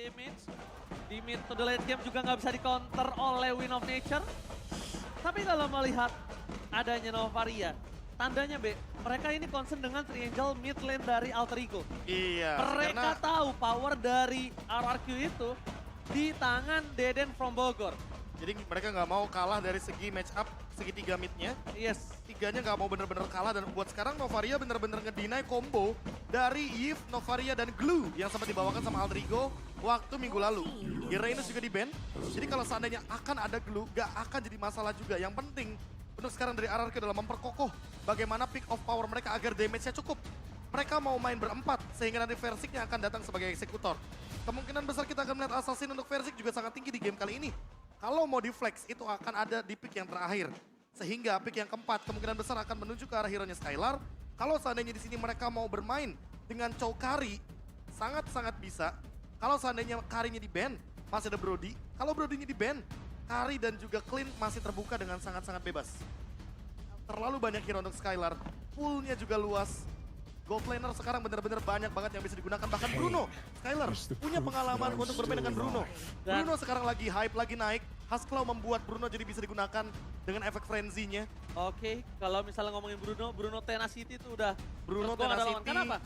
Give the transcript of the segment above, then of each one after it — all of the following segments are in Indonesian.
damage. Di mid to the late game juga nggak bisa di-counter oleh Wind of Nature. Tapi kalau melihat adanya Novaria, tandanya B, mereka ini concern dengan triangle mid lane dari Alter Ego. Iya, Mereka tahu power dari RRQ itu di tangan Deden from Bogor. jadi mereka nggak mau kalah dari segi match up segitiga midnya. Yes. Tiganya nggak mau bener-bener kalah dan buat sekarang Novaria bener-bener ngedinai combo dari Yves, Novaria, dan Glue yang sempat dibawakan sama Alter Ego waktu minggu lalu. Irenas juga di ban, jadi kalau seandainya akan ada Glue gak akan jadi masalah juga. Yang penting untuk sekarang dari RRQ adalah memperkokoh bagaimana pick of power mereka agar damage-nya cukup. Mereka mau main berempat sehingga nanti Versik yang akan datang sebagai eksekutor. Kemungkinan besar kita akan melihat Assassin untuk Versik juga sangat tinggi di game kali ini. Kalau mau di flex itu akan ada di pick yang terakhir. Sehingga pick yang keempat kemungkinan besar akan menuju ke arah hero-nya Skylar. Kalau seandainya di sini mereka mau bermain dengan Chow Kari, sangat-sangat bisa. Kalau seandainya Karinya di ban, masih ada Brody. Kalau Brody-nya di ban, Kari dan juga Clean masih terbuka dengan sangat-sangat bebas. Terlalu banyak hero untuk Skylar, poolnya juga luas. Gold laner sekarang benar-benar banyak banget yang bisa digunakan. Bahkan Bruno, Skylar punya pengalaman untuk bermain dengan Bruno. Bruno sekarang lagi hype, lagi naik. Haskell membuat Bruno jadi bisa digunakan dengan efek frenzy-nya. Oke, kalau misalnya ngomongin Bruno, Bruno Tenacity itu udah... Bruno menurut gua nggak ada lawan. Tenacity. Kenapa?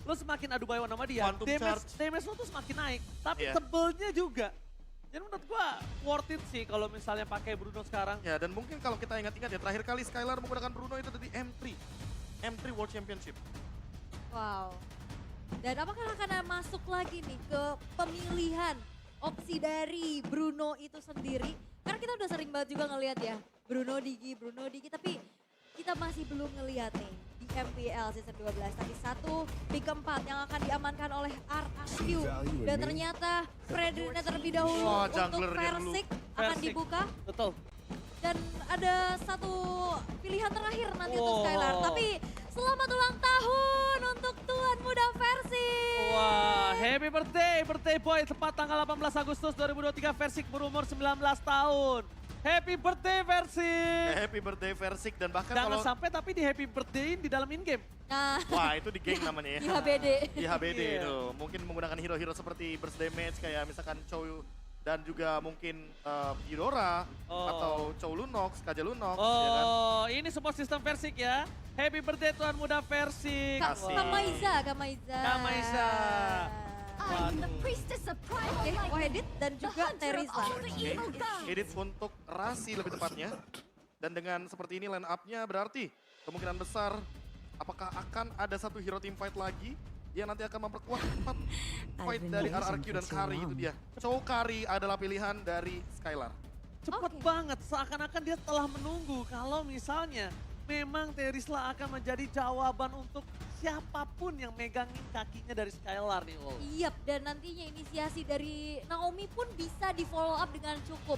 Lo semakin adu by one sama dia, Quantum charge. damage lo tuh semakin naik. Tapi Iya. tebelnya juga. Jadi menurut gua worth it sih kalau misalnya pakai Bruno sekarang. Ya, dan mungkin kalau kita ingat-ingat ya, terakhir kali Skylar menggunakan Bruno itu di M3. M3 World Championship. Wow. Dan apakah akan masuk lagi nih ke pemilihan opsi dari Bruno itu sendiri? Karena kita udah sering banget juga ngelihat ya, Bruno Digi, tapi kita masih belum ngelihat nih di MPL season 12. Tapi satu pick keempat yang akan diamankan oleh RRQ. Dan ternyata Fredrina terlebih dahulu Wah, untuk junglernya dulu. Versik akan Versik. dibuka. Betul. Dan ada satu pilihan terakhir nanti untuk Wow. Skylar. Tapi selamat ulang tahun untuk Tuan Muda Versik. Wah, happy birthday boy. Tepat tanggal 18 Agustus 2023, Versik berumur 19 tahun. Happy birthday Versik. Happy birthday Versik dan bahkan Jangan kalau... sampai tapi di happy birthday di dalam in-game. Nah, Wah, itu di geng namanya ya. di HBD. Di HBD Iya. itu. Mungkin menggunakan hero-hero seperti burst damage kayak misalkan Chow dan juga mungkin Eudora atau Chow Lunox, Kaja Lunox, ya kan? Oh, ini support sistem Versik ya. Happy birthday Tuan Muda Versik. Kasih. Kamaiza. Kamaiza. I'm the priestess of primal Oke, lightning, Wahedit dan the juga hunter of Teresa. all the evil gods. Edit untuk Rasi lebih tepatnya. Dan dengan seperti ini line up-nya berarti kemungkinan besar apakah akan ada satu hero team fight lagi yang nanti akan memperkuat empat fight dari RRQ dan Kari itu dia. Chow Kari adalah pilihan dari Skylar. Cepet Oke. banget, seakan-akan dia telah menunggu kalau misalnya memang Terisla akan menjadi jawaban untuk siapapun yang megangin kakinya dari Skylar nih, Ul. Iyap, dan nantinya inisiasi dari Naomi pun bisa di follow up dengan cukup.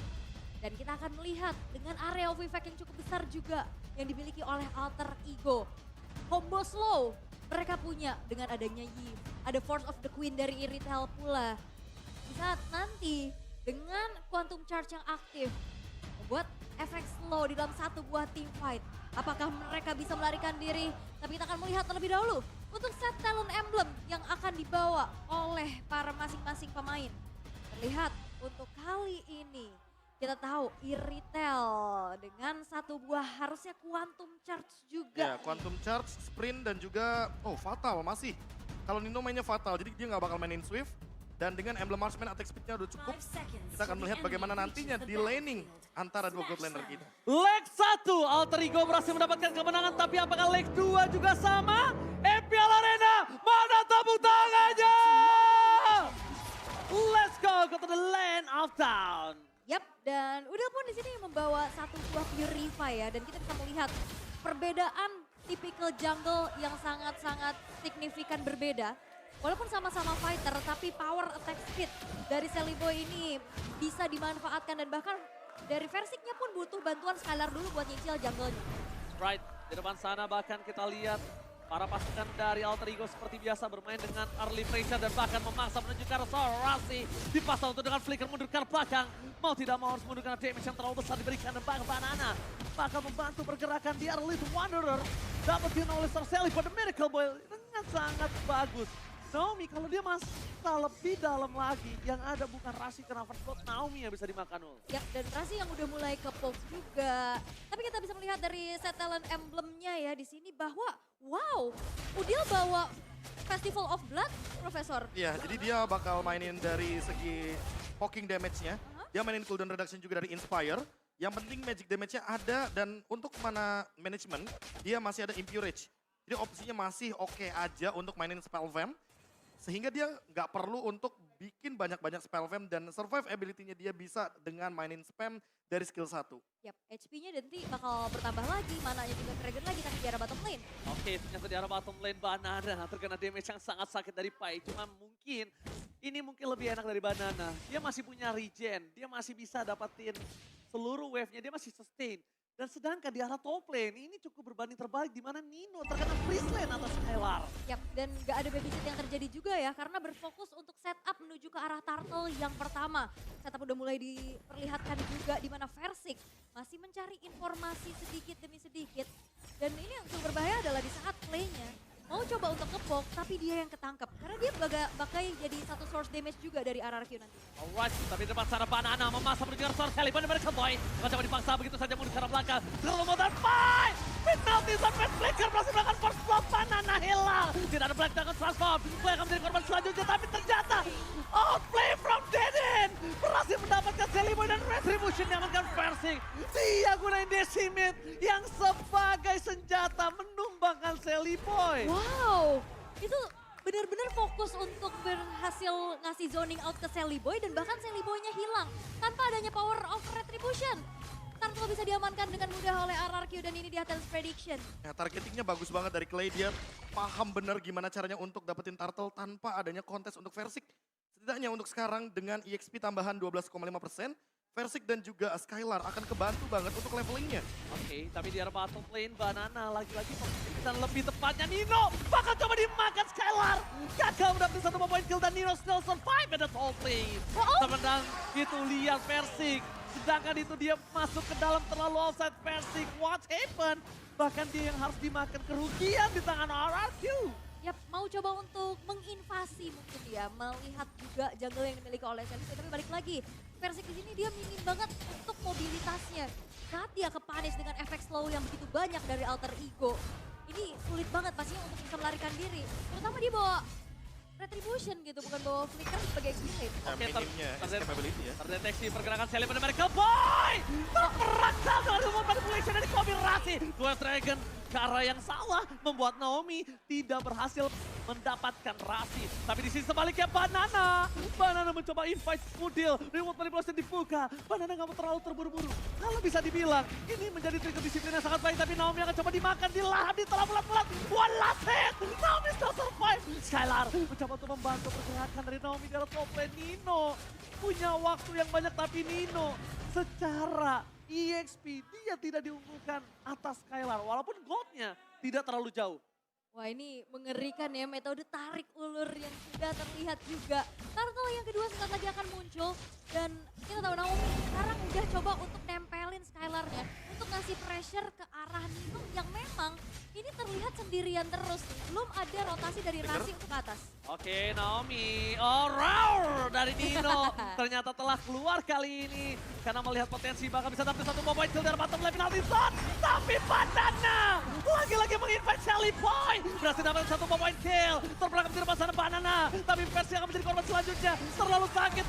Dan kita akan melihat dengan area of effect yang cukup besar juga yang dimiliki oleh Alter Ego. Combo slow mereka punya dengan adanya Yi. Ada Force of the Queen dari Iritel pula. Di saat nanti dengan Quantum Charge yang aktif membuat efek slow di dalam satu buah team fight. Apakah mereka bisa melarikan diri? Tapi kita akan melihat terlebih dahulu untuk set talent emblem yang akan dibawa oleh para masing-masing pemain. Terlihat untuk kali ini kita tahu Iritel dengan satu buah harusnya Quantum Charge juga. Ya, Quantum Charge, Sprint dan juga Fatal masih. Kalau Nino mainnya Fatal, jadi dia nggak bakal mainin Swift. Dan dengan Emblem Marksman attack speed-nya udah cukup, kita akan melihat bagaimana nantinya di laning antara dua gold laner kita. Leg 1, Alter Ego berhasil mendapatkan kemenangan, tapi apakah leg 2 juga sama? MPL Arena, mana tepuk tangannya? Let's go to the land of town. Yap, dan Udel pun di sini membawa satu buah Purify ya, dan kita bisa melihat perbedaan tipikal jungle yang sangat-sangat signifikan berbeda. Walaupun sama-sama fighter, tapi power attack speed dari Celiboy ini bisa dimanfaatkan dan bahkan dari Versiknya pun butuh bantuan Skylar dulu buat nyicil jungle-nya. Right, di depan sana bahkan kita lihat para pasukan dari Alter Ego seperti biasa bermain dengan early pressure dan bahkan memaksa menuju ke arah Rasi. Dipasang untuk dengan flicker mundur ke arah belakang. Mau tidak mau harus mundur karena damage yang terlalu besar diberikan dan bahkan Banana bakal membantu pergerakan di Elite Wanderer. Dapat oleh Star Sally pada Miracle Boy dengan sangat bagus. Naomi kalau dia masuk lebih dalam lagi, yang ada bukan Rasi kena first blood, Naomi yang bisa dimakan ul. Yap, dan Rasi yang udah mulai ke poke juga. Tapi kita bisa melihat dari set talent emblemnya ya di sini bahwa wow, Udil bawa Festival of Blood, Profesor. Iya, jadi dia bakal mainin dari segi poking damage-nya. Dia mainin cooldown reduction juga dari Inspire. Yang penting magic damage-nya ada dan untuk mana management, dia masih ada Impurage. Jadi opsinya masih oke aja untuk mainin Spell Vamp. Sehingga dia nggak perlu untuk bikin banyak-banyak spell vamp dan survive ability-nya dia bisa dengan mainin spam dari skill 1. Yap, HP-nya nanti bakal bertambah lagi, mananya juga trigger lagi tapi di arah bottom lane. Oke, ternyata di arah bottom lane Banana terkena damage yang sangat sakit dari Pai. Cuma mungkin ini mungkin lebih enak dari Banana. Dia masih punya regen, dia masih bisa dapetin seluruh wave-nya, dia masih sustain. Dan sedangkan di arah top lane ini cukup berbanding terbalik di mana Nino terkena freeze lane atas Skylar. Yap, dan gak ada babysit yang terjadi juga ya karena berfokus untuk setup menuju ke arah turtle yang pertama. Setup udah mulai diperlihatkan juga di mana Versik masih mencari informasi sedikit demi sedikit. Dan ini yang cukup berbahaya adalah di saat play-nya mau coba untuk nge-poke tapi dia yang ketangkep. Karena dia bakal jadi satu source damage juga dari RRQ nanti. Alright, tapi di depan sana Banana memasang menuju source kali. Benar-benar Keboy. Coba dipaksa begitu saja mundur ke arah belakang. Terlalu dan Pai! Penalty sampai flicker berhasil melakukan first blood. Banana hilang. Tidak ada Black Dragon transform. Play akan menjadi korban selanjutnya tapi ternyata outplay from Deden. Berhasil mendapatkan Seliboy dan Retribution yang akan Versik. Dia gunain Decimate yang sebagai senjata menumbangkan Seliboy. Wow, itu benar-benar fokus untuk berhasil ngasih zoning out ke Sally Boy dan bahkan Sally Boy-nya hilang tanpa adanya power of retribution. Turtle bisa diamankan dengan mudah oleh RRQ dan ini di atas prediction. Ya, targetingnya bagus banget dari Clay. Dia paham benar gimana caranya untuk dapetin turtle tanpa adanya kontes untuk Versik. Setidaknya untuk sekarang dengan EXP tambahan 12,5%, Versik dan juga Skylar akan kebantu banget untuk levelingnya. Oke, tapi di arah bottom lane Banana lagi-lagi dan lebih tepatnya Nino bakal coba dimakan Skylar. Gagal mendapatkan satu poin kill dan Nino still survive at the top lane. Temenang itu lihat Versik. Sedangkan itu dia masuk ke dalam terlalu offside Versik. What happened? Bahkan dia yang harus dimakan kerugian di tangan RRQ. Yap, mau coba untuk menginvasi mungkin ya, melihat juga jungle yang dimiliki oleh Sally Boy. Tapi balik lagi, Versik di sini dia minim banget untuk mobilitasnya. Saat dia kepanis dengan efek slow yang begitu banyak dari alter ego, ini sulit banget pastinya untuk bisa melarikan diri. Terutama dia bawa retribution gitu, bukan bawa flicker sebagai exit. Oke, Minimnya escapability ya. terdeteksi pergerakan Sally benar-benar Keboy. Terperangkap dengan ilmu manipulation dari Kobe Rasi. Dua Dragon ke arah yang salah membuat Naomi tidak berhasil mendapatkan Rasi. Tapi di sisi sebaliknya Banana mencoba invite Udil. Reward manipulation dibuka. Banana nggak mau terlalu terburu-buru. Kalau bisa dibilang ini menjadi trik disiplin yang sangat baik. Tapi Naomi akan coba dimakan, dilahap, ditelan bulat-bulat. One last hit. Naomi still survive. Skylar mencoba untuk membantu pergerakan dari Naomi dari top lane. Nino punya waktu yang banyak tapi Nino secara EXP dia tidak diunggulkan atas Skylar walaupun goldnya tidak terlalu jauh. Wah ini mengerikan ya, metode tarik ulur yang sudah terlihat juga. Turtle yang kedua sebentar lagi akan muncul dan kita tahu Naomi sekarang udah coba untuk nempelin Skylarnya untuk ngasih pressure ke arah Nino yang memang ini terlihat sendirian terus. Belum ada rotasi dari Rasi untuk atas. Oke Naomi, roar dari Nino ternyata telah keluar kali ini karena melihat potensi bakal bisa dapat satu point kill dari bottom lane penalty zone. Tapi Banana lagi-lagi menginvite Sally Boy, berhasil dapat satu point kill, terperangkap di depan sana Banana, tapi versi akan menjadi korban selanjutnya, terlalu sakit.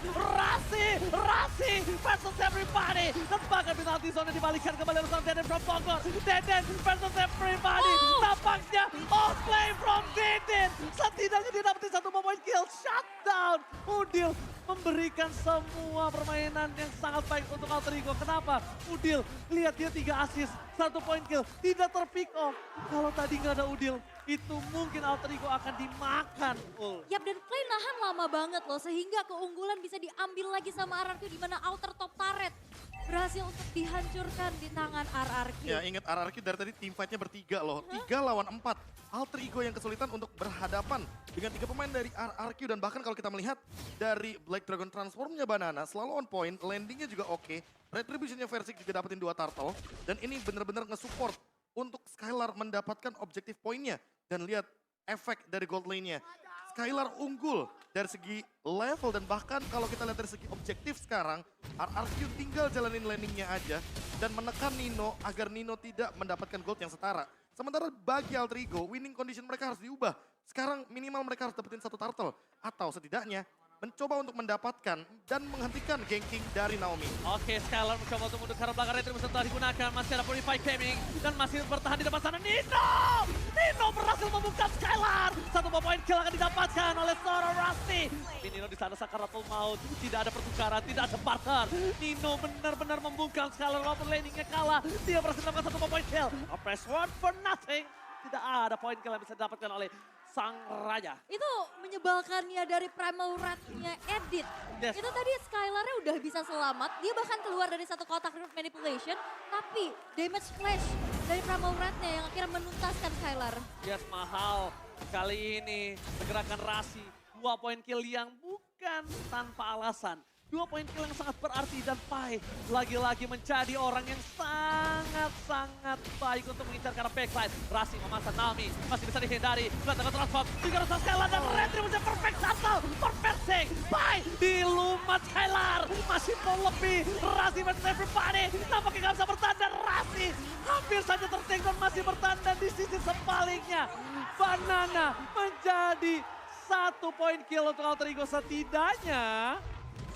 Rasi versus everybody, dan bahkan penalty zone dibalikan kembali bersama Deden from Bogor. Deden versus everybody, tampaknya outplay from Deden, setidaknya dia dapat satu point kill, shutdown. Udil memberikan semua permainan yang sangat baik untuk Alter Ego. Kenapa? Udil, lihat dia 3 assist, 1 point kill, tidak terpick off. Kalau tadi nggak ada Udil, itu mungkin Alter Ego akan dimakan. Yap, dan Clay nahan lama banget loh sehingga keunggulan bisa diambil lagi sama RRQ di mana outer top turret berhasil untuk dihancurkan di tangan RRQ. Ya ingat RRQ dari tadi tim fight-nya bertiga loh. 3 lawan 4. Alter Ego yang kesulitan untuk berhadapan dengan 3 pemain dari RRQ. Dan bahkan kalau kita melihat dari Black Dragon Transform-nya Banana selalu on point. Landing-nya juga oke. Retribution-nya Versik juga dapetin 2 turtle. Dan ini benar-benar nge-support untuk Skylar mendapatkan objektif poinnya. Dan lihat efek dari gold lane-nya. Skylar unggul dari segi level dan bahkan kalau kita lihat dari segi objektif sekarang, RRQ tinggal jalanin landingnya aja dan menekan Nino agar Nino tidak mendapatkan gold yang setara. Sementara bagi Alter Ego, winning condition mereka harus diubah. Sekarang minimal mereka harus dapetin 1 turtle atau setidaknya mencoba untuk mendapatkan dan menghentikan ganking dari Naomi. Oke, Skylar mencoba untuk mundur karena belakang Retribution setelah digunakan. Masih ada Purify Gaming dan masih bertahan di depan sana. Nino berhasil membuka Skylar. 1 poin kill akan didapatkan oleh seorang Rusty. Tapi Nino di sana sakaratul maut. Tidak ada pertukaran, tidak ada partner. Nino benar-benar membungkam Skylar walaupun landingnya kalah. Dia berhasil mendapatkan 1 poin kill. A press one for nothing. Tidak ada poin kill yang bisa didapatkan oleh sang raja. Itu menyebalkannya dari primal rat-nya Edit. Yes. Itu tadi Skylar-nya udah bisa selamat. Dia bahkan keluar dari satu kotak root manipulation. Tapi damage flash dari primal rat-nya yang akhirnya menuntaskan Skylar. Yes, mahal. Kali ini pergerakan Rasi. 2 poin kill yang bukan tanpa alasan. 2 poin kill yang sangat berarti dan Pai lagi-lagi menjadi orang yang sangat-sangat baik untuk mengincar ke arah backline. Rasi memasang Naomi, masih bisa dihindari. Kelihatan transform, juga rasa Skylar dan Retribution perfect shuttle. Perfect sing, Pai dilumat Skylar. Masih mau lebih, Rasi versus everybody. Nampaknya gak bisa bertahan dan Rasi hampir saja terting dan masih bertahan dan di sisi sebaliknya. Banana menjadi 1 poin kill untuk Alter Ego setidaknya.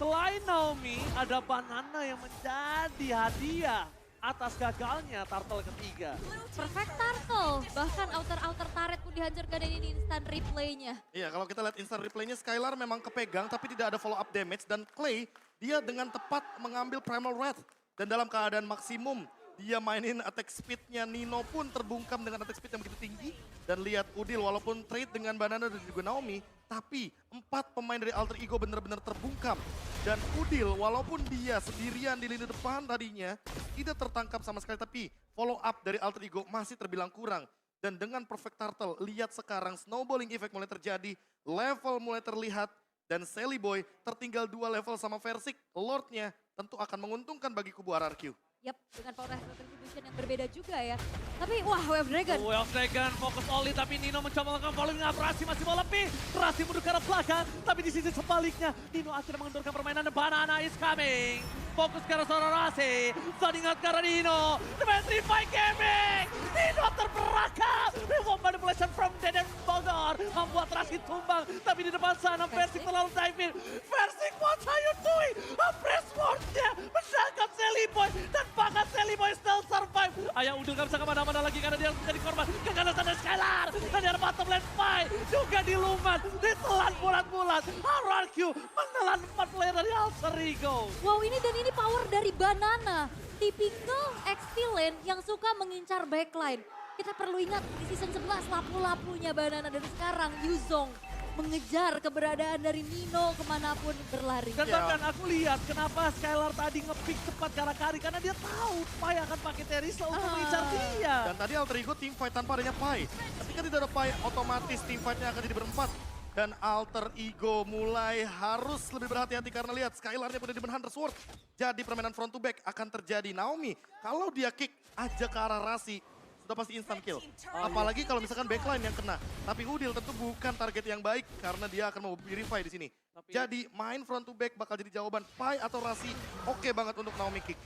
Selain Naomi, ada Banana yang menjadi hadiah atas gagalnya turtle ketiga. Perfect turtle. Bahkan outer turret pun dihancurkan dan ini instant replaynya. Iya, kalau kita lihat instant replaynya Skylar memang kepegang tapi tidak ada follow up damage dan Clay dia dengan tepat mengambil primal wrath dan dalam keadaan maksimum dia mainin attack speednya. Nino pun terbungkam dengan attack speed yang begitu tinggi dan lihat Udil walaupun trade dengan Banana dan juga Naomi tapi 4 pemain dari Alter Ego benar-benar terbungkam dan Udil walaupun dia sendirian di lini depan tadinya tidak tertangkap sama sekali tapi follow up dari Alter Ego masih terbilang kurang. Dan dengan perfect turtle, lihat sekarang snowballing effect mulai terjadi, level mulai terlihat, dan Sally Boy tertinggal 2 level sama Versik, Lordnya tentu akan menguntungkan bagi kubu RRQ. Yap, dengan power retribution yang berbeda juga ya. Tapi wah, Wave Dragon. Wave Dragon fokus Oli tapi Nino mencoba melakukan following up. Rasi masih mau lebih. Rasi mundur ke arah belakang. Tapi di sisi sebaliknya Nino akhirnya mengendurkan permainan dan Banana is coming. Fokus ke arah seorang Rasi. Sandingan ke arah Nino. Petrify Gaming. Nino terperangkap. Remote manipulation from Deden Bogor. Membuat Rasi tumbang. Tapi di depan sana Versik terlalu dive in. Versik, what are you doing? Press ward-nya menangkap Sally Boy. Dan bahkan Sally Boy still survive. Ayah Udil gak bisa kemana-mana lagi karena dia menjadi korban keganasan dari Skylar. Dan di arah bottom lane Pai juga dilumat. Ditelan bulat-bulat. RRQ menelan 4 player dari Alter Ego. Wow, ini power dari Banana. Tipikal XP lane yang suka mengincar backline. Kita perlu ingat di season 11 lapu-lapunya Banana dan sekarang Yuzong mengejar keberadaan dari Nino kemanapun berlari. Dan bahkan aku lihat kenapa Skylar tadi nge-pick cepat ke arah Kari. Karena dia tahu Pai akan pakai Terisla untuk mengincar dia. Dan tadi Alter Ego team fight tanpa adanya Pai. Ketika tidak ada Pai, otomatis team fightnya akan jadi berempat. Dan Alter Ego mulai harus lebih berhati-hati karena lihat Skylarnya punya Demon Hunter Sword. Jadi permainan front to back akan terjadi. Naomi, kalau dia kick aja ke arah Rasi, sudah pasti instant kill. Apalagi kalau misalkan backline yang kena. Tapi Udil tentu bukan target yang baik karena dia akan mau purify di sini. Jadi main front to back bakal jadi jawaban Pai atau Rasi. Oke banget untuk Naomi kick.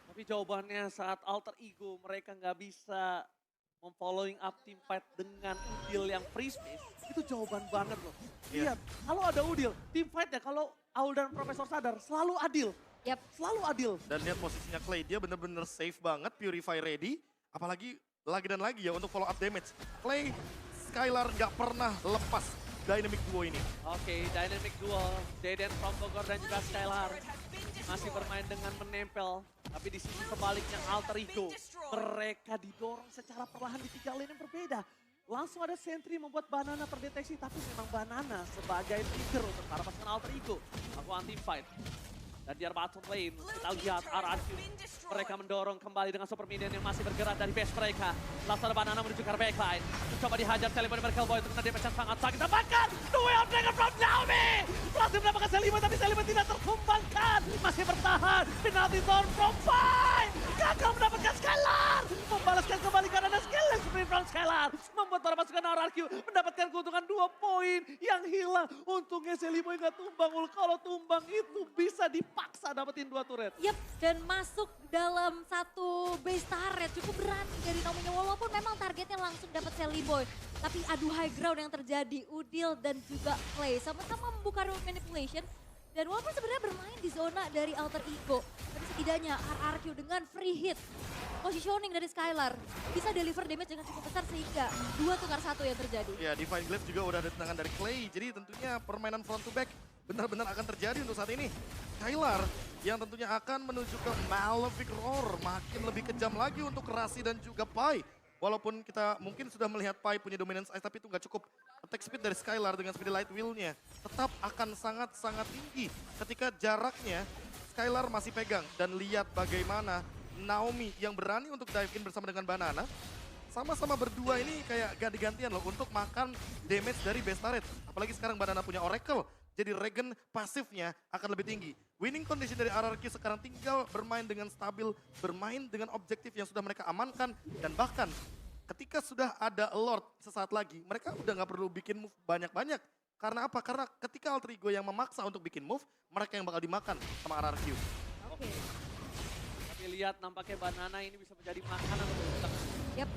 Tapi jawabannya saat Alter Ego mereka nggak bisa memfollowing up team fight dengan Udil yang free space. Itu jawaban banget loh. Lihat, kalau ada Udil, team fight ya kalau Aul dan Profesor sadar selalu adil. Yap. Selalu adil. Dan lihat posisinya Clay, dia bener-bener safe banget, purify ready. Apalagi lagi dan lagi ya untuk follow up damage. Clay, Skylar nggak pernah lepas dynamic duo ini. Oke, dynamic duo, Deden from Bogor dan juga Skylar masih bermain dengan menempel. Tapi di sisi sebaliknya Alter Ego, mereka didorong secara perlahan di 3 lane yang berbeda. Langsung ada sentry membuat Banana terdeteksi, tapi memang Banana sebagai trigger untuk para pasukan Alter Ego. Aku anti fight. Dan di bottom lane, kita lihat RRQ. Mereka mendorong kembali dengan super minion yang masih bergerak dari base mereka. Langsung ada Banana menuju ke backline. Mencoba dihajar Sally Boy dari Merkel Boy untuk kena damage yang sangat sakit. Dan bahkan, the way of Dragon from Naomi. Berhasil mendapatkan Sally Boy, tapi Sally Boy tidak tertumbangkan. Masih bertahan. Penalty zone from Pai. Gagal mendapatkan Skylar. Membalaskan kembali karena ada skill yang seperti from Skylar. Membuat para pasukan RRQ mendapatkan keuntungan 2 poin poin yang hilang. Untungnya Seliboy gak tumbang. Kalau tumbang itu bisa dipaksa dapetin 2 turret. Yep, dan masuk dalam satu base turret cukup berani dari Naomi-nya. Walaupun memang targetnya langsung dapat Sally Boy. Tapi adu high ground yang terjadi, Udil dan juga Clay sama-sama membuka road manipulation. Dan walaupun sebenarnya bermain di zona dari Alter Ego, tapi setidaknya RRQ dengan free hit, positioning dari Skylar bisa deliver damage dengan cukup besar sehingga 2 tukar 1 yang terjadi. Ya, Divine Glaive juga udah ada tendangan dari Clay, jadi tentunya permainan front to back benar-benar akan terjadi untuk saat ini. Skylar yang tentunya akan menuju ke Malefic Roar, makin lebih kejam lagi untuk Rasi dan juga Pai. Walaupun kita mungkin sudah melihat Pai punya dominance ice, tapi itu nggak cukup. Attack speed dari Skylar dengan speed light wheel-nya tetap akan sangat-sangat tinggi ketika jaraknya Skylar masih pegang. Dan lihat bagaimana Naomi yang berani untuk dive in bersama dengan Banana. Sama-sama berdua ini kayak ganti-gantian loh untuk makan damage dari base turret. Apalagi sekarang Banana punya Oracle. Jadi regen pasifnya akan lebih tinggi. Winning condition dari RRQ sekarang tinggal bermain dengan stabil, bermain dengan objektif yang sudah mereka amankan. Dan bahkan ketika sudah ada Lord sesaat lagi, mereka udah nggak perlu bikin move banyak-banyak. Karena apa? Karena ketika Alter Ego yang memaksa untuk bikin move, mereka yang bakal dimakan sama RRQ. Oke. Tapi lihat nampaknya Banana ini bisa menjadi makanan untuk kita. Yap,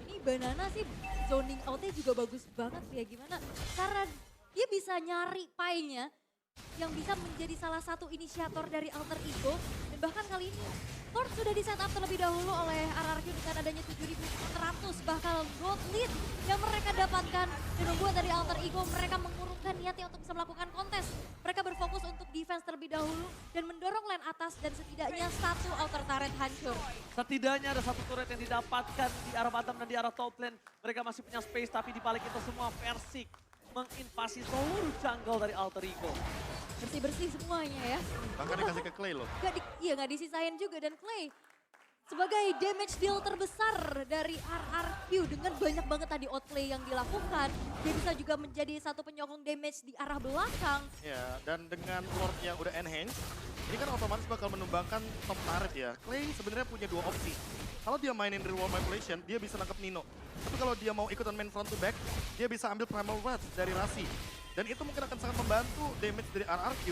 ini Banana sih zoning out-nya juga bagus banget sih ya. Gimana? Karena dia bisa nyari Pai-nya yang bisa menjadi salah satu inisiator dari Alter Ego. Dan bahkan kali ini Lord sudah di setup terlebih dahulu oleh RRQ dengan adanya 7.400 bakal gold lead yang mereka dapatkan. Dan membuat dari Alter Ego mereka mengurungkan niatnya untuk bisa melakukan kontes. Mereka berfokus untuk defense terlebih dahulu dan mendorong lane atas dan setidaknya satu outer turret hancur. Setidaknya ada satu turret yang didapatkan di arah bottom dan di arah top lane. Mereka masih punya space tapi di balik itu semua Persik menginvasi seluruh jungle dari Alter Ego. Bersih-bersih semuanya ya. Bahkan dikasih ke Clay loh. Nggak disisain juga dan Clay sebagai damage deal terbesar dari RRQ dengan banyak banget tadi outplay yang dilakukan. Dia bisa juga menjadi satu penyokong damage di arah belakang. Ya, dan dengan Lord yang udah enhance, ini kan otomatis bakal menumbangkan top turret ya. Clay sebenarnya punya 2 opsi. Kalau dia mainin reward manipulation, dia bisa nangkep Nino. Tapi kalau dia mau ikutan main front to back, dia bisa ambil Primal Wrath dari Rasi. Dan itu mungkin akan sangat membantu damage dari RRQ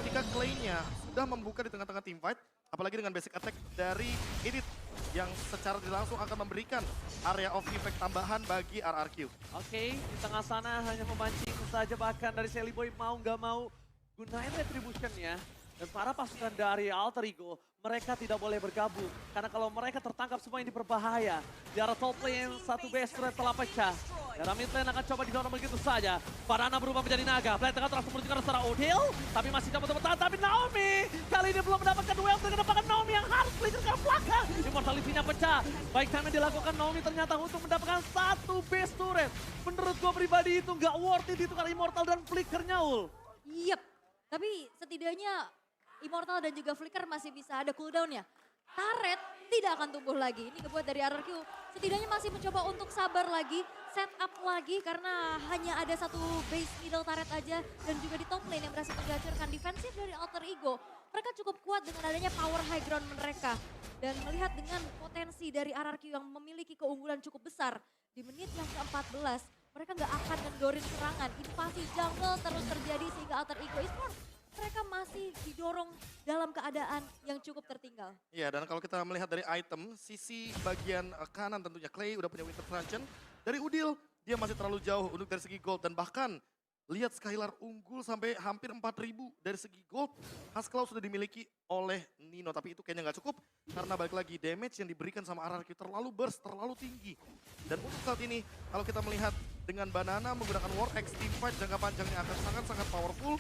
ketika Clay-nya sudah membuka di tengah-tengah teamfight. Apalagi dengan basic attack dari Edith yang secara langsung akan memberikan area of effect tambahan bagi RRQ. Oke, di tengah sana hanya memancing saja bahkan dari Sally Boy mau nggak mau gunain retribution-nya. Dan para pasukan dari Alter Ego, mereka tidak boleh bergabung. Karena kalau mereka tertangkap semua ini berbahaya. Di arah top lane, satu base turret telah pecah. Dan mid lane akan coba didorong begitu saja. Banana berubah menjadi naga. Blade tengah terus menuju ke arah Odil. Tapi masih coba bertahan. Tapi Naomi kali ini belum mendapatkan duel. Mendapatkan Naomi yang harus flicker ke belakang. Immortality-nya pecah. Baik time yang dilakukan Naomi ternyata untuk mendapatkan satu base turret. Menurut gue pribadi itu nggak worth it ditukar Immortal dan flickernya ul. Yep, tapi setidaknya Immortal dan juga Flicker masih bisa ada cooldown-nya. Turret tidak akan tumbuh lagi. Ini kebuat dari RRQ. Setidaknya masih mencoba untuk sabar lagi, set up lagi karena hanya ada satu base middle turret aja. Dan juga di top lane yang berhasil menghancurkan defensif dari Alter Ego. Mereka cukup kuat dengan adanya power high ground mereka. Dan melihat dengan potensi dari RRQ yang memiliki keunggulan cukup besar. Di menit yang ke-14, mereka nggak akan mendorin serangan. Invasi jungle terus terjadi sehingga Alter Ego Esports mereka masih didorong dalam keadaan yang cukup tertinggal. Iya, dan kalau kita melihat dari item, sisi bagian kanan tentunya Clay udah punya Winter Truncheon. Dari Udil, dia masih terlalu jauh untuk dari segi gold. Dan bahkan lihat Skylar unggul sampai hampir 4.000 dari segi gold. Haskell sudah dimiliki oleh Nino, tapi itu kayaknya nggak cukup. Karena balik lagi damage yang diberikan sama RRQ terlalu burst, terlalu tinggi. Dan untuk saat ini, kalau kita melihat dengan Banana menggunakan War X, teamfight jangka panjangnya akan sangat-sangat powerful.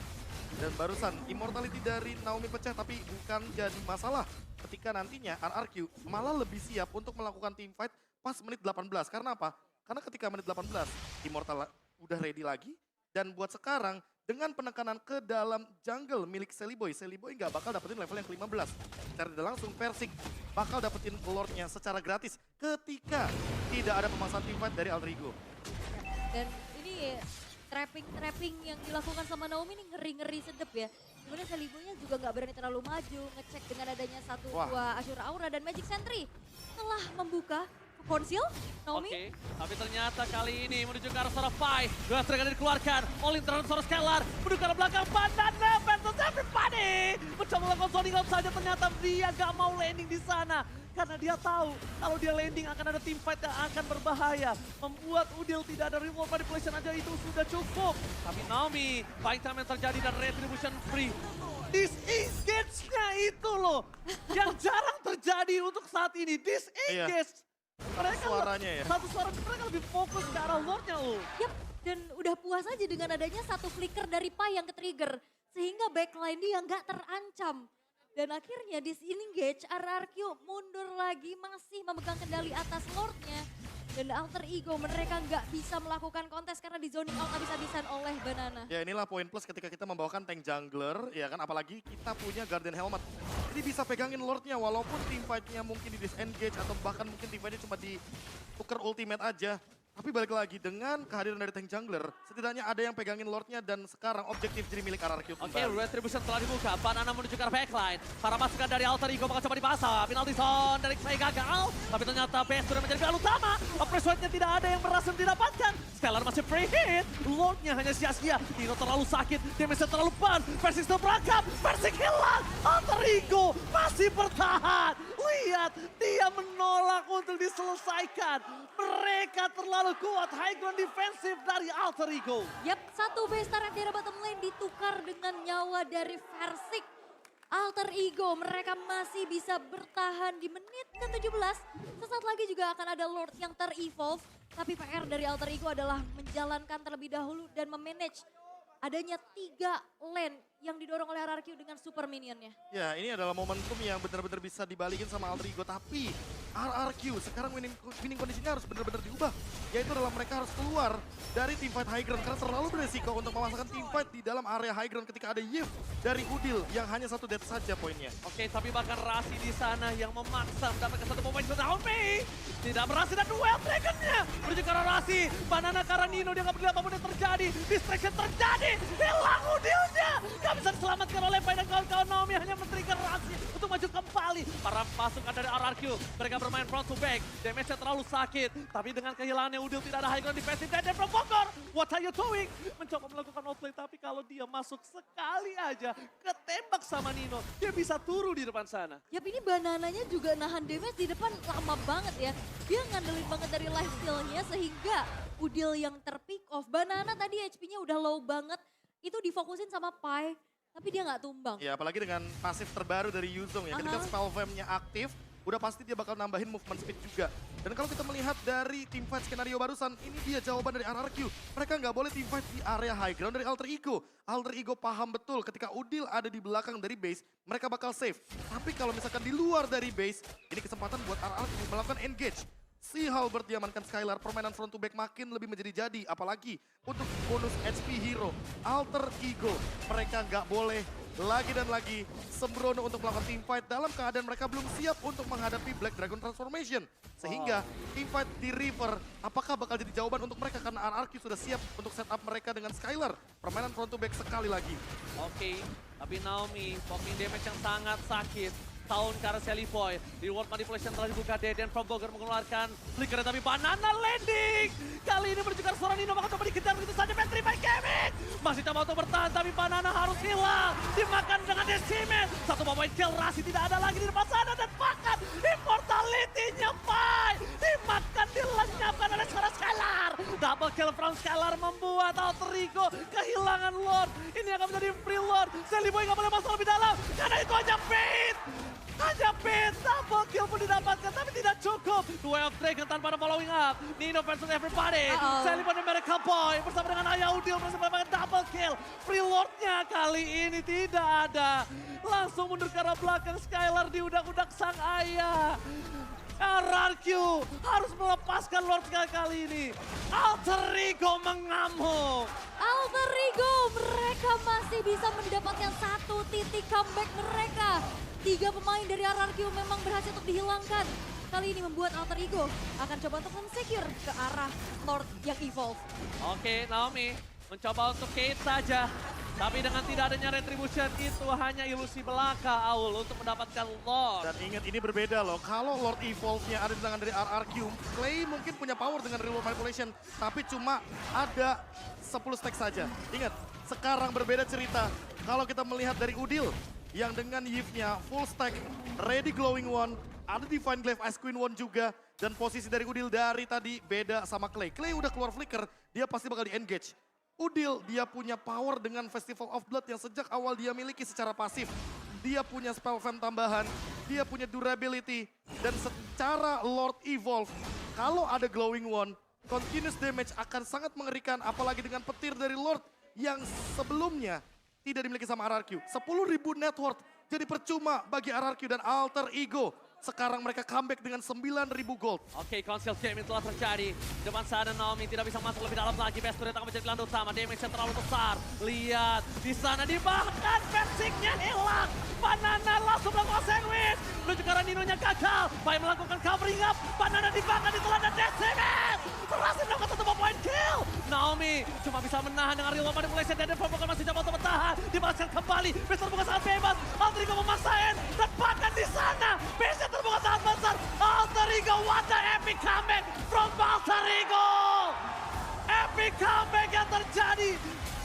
Dan barusan immortality dari Naomi pecah tapi bukan jadi masalah ketika nantinya RRQ malah lebih siap untuk melakukan teamfight pas menit 18. Karena apa? Karena ketika menit 18 Immortal udah ready lagi dan buat sekarang dengan penekanan ke dalam jungle milik Sally Boy nggak bakal dapetin level yang ke-15. Secara tidak langsung Persik bakal dapetin Lord-nya secara gratis ketika tidak ada pemasangan teamfight dari Alter Ego. Dan ini trapping yang dilakukan sama Naomi ini ngeri-ngeri sedep ya. Kemudian Sally Boy-nya juga nggak berani terlalu maju, ngecek dengan adanya satu dua Azure Aura dan Magic Sentry telah membuka Konsil, Naomi. Oke, tapi ternyata kali ini menuju ke arah Sorafai. Dua trigger dikeluarkan, Olin terhadap Soros Scalar. Menuju ke arah belakang, Banana versus everybody. Mencoba melakukan zoning out saja, ternyata dia gak mau landing di sana. Karena dia tahu kalau dia landing akan ada team fight yang akan berbahaya. Membuat Udil tidak ada reward manipulation aja itu sudah cukup. Tapi Naomi, fight time yang terjadi dan retribution free. Disengage-nya itu loh, yang jarang terjadi untuk saat ini. Disengage. Mereka Suaranya ya. Satu suara mereka lebih fokus ke arah Lordnya loh. Yap, dan udah puas aja dengan adanya satu flicker dari Pai yang ke-trigger. Sehingga backline dia nggak terancam. Dan akhirnya disengage, RRQ mundur lagi masih memegang kendali atas Lordnya. Dan Alter Ego mereka nggak bisa melakukan kontes karena di zoning out habis-habisan oleh Banana. Ya inilah poin plus ketika kita membawakan tank jungler, ya kan apalagi kita punya Guardian Helmet. Jadi bisa pegangin Lordnya walaupun team fight-nya mungkin di disengage atau bahkan mungkin team fight-nya cuma ditukar ultimate aja. Tapi balik lagi dengan kehadiran dari tank jungler, setidaknya ada yang pegangin Lordnya dan sekarang objektif jadi milik RRQ Oke, kembali. retribution telah dibuka. Banana menuju ke arah backline. Para pasukan dari Alter Ego bakal coba dipasang. Penalty zone dari Xai gagal. Tapi ternyata BS sudah menjadi pilihan utama. Pressure-nya tidak ada yang berhasil didapatkan. Scalar masih free hit. Lordnya hanya sia-sia. Dino terlalu sakit. Damage-nya terlalu ban. Versi sudah berangkat. Versi hilang. Alter Ego masih bertahan. Lihat, dia menolak untuk diselesaikan. Mereka terlalu kuat. High ground defensif dari Alter Ego. Yap, satu base turret di bottom lane ditukar dengan nyawa dari Versik. Alter Ego mereka masih bisa bertahan di menit ke-17. Sesaat lagi juga akan ada Lord yang ter-evolve. Tapi PR dari Alter Ego adalah menjalankan terlebih dahulu dan memanage adanya 3 lane yang didorong oleh RRQ dengan super minionnya. Ya ini adalah momentum yang benar-benar bisa dibalikin sama Alter Ego. Tapi RRQ sekarang winning kondisinya harus benar-benar diubah. Yaitu adalah mereka harus keluar dari team fight high ground. Karena terlalu beresiko untuk memasakkan team fight di dalam area high ground ketika ada Yif dari Udil yang hanya 1 death saja poinnya. Oke, tapi bahkan Rasi di sana yang memaksa mendapatkan satu poin ke Naomi. Tidak berhasil dan duel Dragon-nya. Menuju ke arah Rasi. Banana ke arah Nino, dia nggak peduli apapun yang terjadi. Distraction terjadi. Hilang Udilnya. Gak bisa diselamatkan oleh Pai dan kawan-kawan. Naomi hanya men-trigger Rasi untuk maju kembali. Para pasukan dari RRQ, mereka bermain front to back. Damage-nya terlalu sakit. Tapi dengan kehilangannya Udil tidak ada high ground defensive. Dan from Bogor, what are you doing? Mencoba melakukan outplay, tapi kalau dia masuk sekali aja, ketembak sama Nino. Dia bisa turu di depan sana. Yap, ini Banananya juga nahan damage di depan lama banget ya. Dia ngandelin banget dari life steal-nya sehingga Udil yang ter-pick off. Banana tadi HP-nya udah low banget. Itu difokusin sama Pai, tapi dia nggak tumbang. Ya apalagi dengan pasif terbaru dari Yuzong ya. Ketika spell Fam-nya aktif, udah pasti dia bakal nambahin movement speed juga. Dan kalau kita melihat dari team fight skenario barusan, ini dia jawaban dari RRQ. Mereka nggak boleh team fight di area high ground dari Alter Ego. Alter Ego paham betul ketika Udil ada di belakang dari base, mereka bakal save. Tapi kalau misalkan di luar dari base, ini kesempatan buat RRQ melakukan engage. Si Halbert diamankan Skylar, permainan front to back makin lebih menjadi-jadi. Apalagi untuk bonus HP hero, Alter Ego. Mereka nggak boleh lagi dan lagi sembrono untuk melakukan team fight dalam keadaan mereka belum siap untuk menghadapi Black Dragon Transformation. Sehingga team fight di River, apakah bakal jadi jawaban untuk mereka karena RRQ sudah siap untuk setup mereka dengan Skylar. Permainan front to back sekali lagi. Oke, tapi Naomi, poking damage yang sangat sakit. Tahun ke arah Selivoy. Reward manipulation telah dibuka. Deden from Bogor mengeluarkan flicker, tapi Banana landing. Kali ini menuju ke arah seorang Nino, maka coba dikejar begitu saja. Petri by Kevin. Masih coba untuk bertahan, tapi Banana harus hilang. Dimakan dengan decimen. Satu point kill, Rasi tidak ada lagi di depan sana. Dan bahkan immortality-nya Pai. Dimakan, dilenyapkan oleh seorang Skylar. Double kill from Skylar membuat Alter Ego kehilangan Lord. Ini akan menjadi free Lord. Selivoy nggak boleh masuk lebih dalam. Karena itu hanya bait. Hanya bait, double kill pun didapatkan, tapi tidak cukup. Duel of Dragon tanpa ada following up. Nino versus everybody. Selivoy dan Miracle Boy bersama dengan Ayah Udil bersama dengan double kill. Free Lord-nya kali ini tidak ada. Langsung mundur ke arah belakang, Skylar diudak-udak sang ayah. RRQ harus melepaskan Lord kali ini. Alter Ego mengamuk. Alter Ego mereka masih bisa mendapatkan 1 titik comeback mereka. 3 pemain dari RRQ memang berhasil untuk dihilangkan. Kali ini membuat Alter Ego akan coba untuk men-secure ke arah Lord yang evolve. Oke, Naomi mencoba untuk Kate saja. Tapi dengan tidak adanya retribution itu hanya ilusi belaka Aul untuk mendapatkan Lord. Dan ingat ini berbeda loh, kalau Lord Evolve-nya ada di tangan dari RRQ, Clay mungkin punya power dengan Real World Manipulation, tapi cuma ada 10 stack saja. Ingat, sekarang berbeda cerita. Kalau kita melihat dari Udil, yang dengan Yves-nya full stack, ready glowing one, ada Divine Glaive Ice Queen one juga, dan posisi dari Udil dari tadi beda sama Clay. Clay udah keluar flicker, dia pasti bakal di-engage. Udil, dia punya power dengan Festival of Blood yang sejak awal dia miliki secara pasif. Dia punya spell fan tambahan, dia punya durability, dan secara Lord Evolve, kalau ada Glowing One, continuous damage akan sangat mengerikan, apalagi dengan petir dari Lord yang sebelumnya tidak dimiliki sama RRQ. 10.000 net worth jadi percuma bagi RRQ dan Alter Ego. Sekarang mereka comeback dengan 9.000 gold. Oke, concealed game telah terjadi. Depan sana Naomi tidak bisa masuk lebih dalam lagi. Bestur datang menjadi gelandang utama. Damage-nya terlalu besar. Lihat, di sana dibahkan basic-nya hilang. Banana langsung melakukan sandwich. Menuju ke arah Nino-nya gagal. Baik melakukan covering up. Banana dibahkan di telan dan decimat. Berhasil melakukan satu point kill. Naomi cuma bisa menahan dengan real manipulation. Dan Devan bukan masih coba untuk bertahan. Dibalaskan kembali. Bestur bukan sangat bebas. Alter Ego memaksain. Dan bahkan di sana. Base terbuka sangat besar. Alter Ego, what the epic comeback from Alter Ego. Epic comeback yang terjadi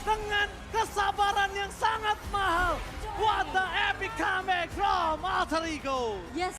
dengan kesabaran yang sangat mahal. What the epic comeback from Alter Ego. Yes.